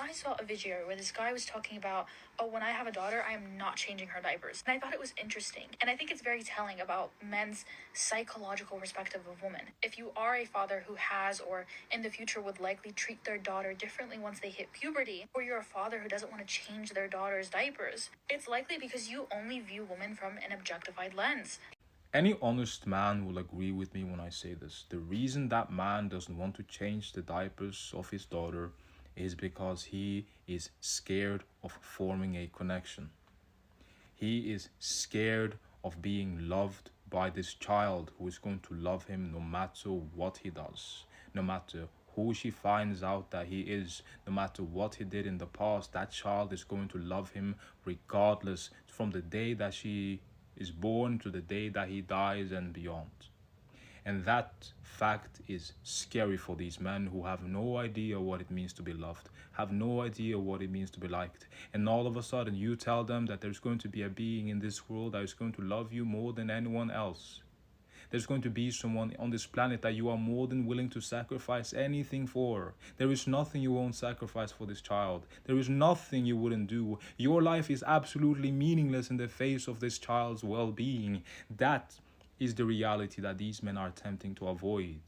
I saw a video where this guy was talking about, oh, when I have a daughter, I am not changing her diapers. And I thought it was interesting. And I think it's very telling about men's psychological perspective of women. If you are a father who has or in the future would likely treat their daughter differently once they hit puberty, or you're a father who doesn't want to change their daughter's diapers, it's likely because you only view women from an objectified lens. Any honest man will agree with me when I say this. The reason that man doesn't want to change the diapers of his daughter is because he is scared of forming a connection. He is scared of being loved by this child who is going to love him no matter what he does, no matter who she finds out that he is, no matter what he did in the past. That child is going to love him regardless, from the day that she is born to the day that he dies and beyond. And that fact is scary for these men who have no idea what it means to be loved, have no idea what it means to be liked. And all of a sudden you tell them that there's going to be a being in this world that is going to love you more than anyone else. There's going to be someone on this planet that you are more than willing to sacrifice anything for. There is nothing you won't sacrifice for this child. There is nothing you wouldn't do. Your life is absolutely meaningless in the face of this child's well-being. That is the reality that these men are attempting to avoid.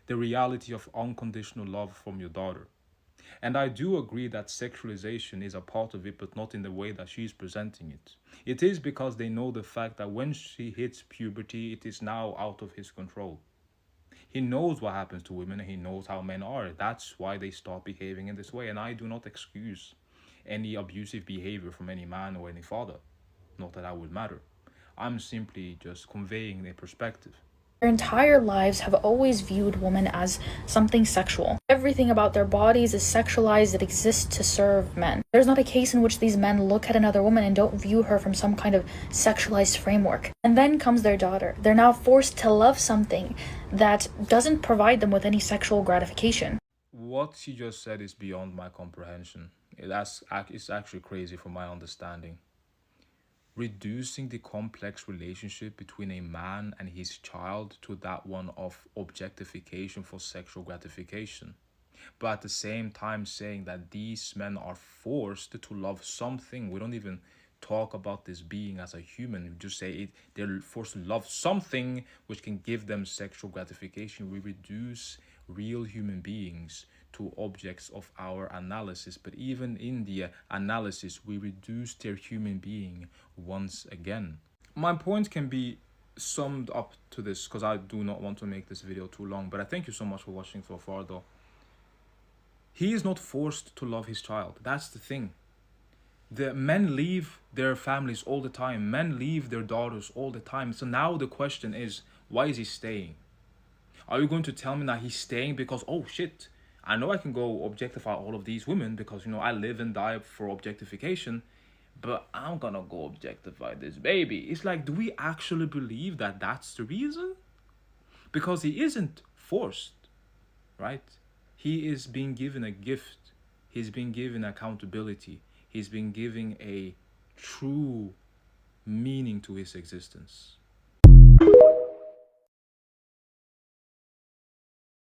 The reality of unconditional love from your daughter. And I do agree that sexualization is a part of it, but not in the way that she's presenting it. It is because they know the fact that when she hits puberty, it is now out of his control. He knows what happens to women and he knows how men are. That's why they start behaving in this way. And I do not excuse any abusive behavior from any man or any father. Not that that would matter. I'm simply just conveying a perspective. Their entire lives have always viewed women as something sexual. Everything about their bodies is sexualized. It exists to serve men. There's not a case in which these men look at another woman and don't view her from some kind of sexualized framework. And then comes their daughter. They're now forced to love something that doesn't provide them with any sexual gratification. What she just said is beyond my comprehension. It's actually crazy from my understanding. Reducing the complex relationship between a man and his child to that one of objectification for sexual gratification, but at the same time saying that these men are forced to love something. We don't even talk about this being as a human. We just say they're forced to love something which can give them sexual gratification. We reduce real human beings to objects of our analysis. But even in the analysis, we reduce their human being once again. My point can be summed up to this, because I do not want to make this video too long, but I thank you so much for watching so far though. He is not forced to love his child. That's the thing. The men leave their families all the time. Men leave their daughters all the time. So now the question is, why is he staying? Are you going to tell me that he's staying because, oh shit, I know I can go objectify all of these women because, I live and die for objectification, but I'm gonna go objectify this baby. It's like, do we actually believe that that's the reason? Because he isn't forced, right? He is being given a gift. He's being given accountability. He's been given a true meaning to his existence.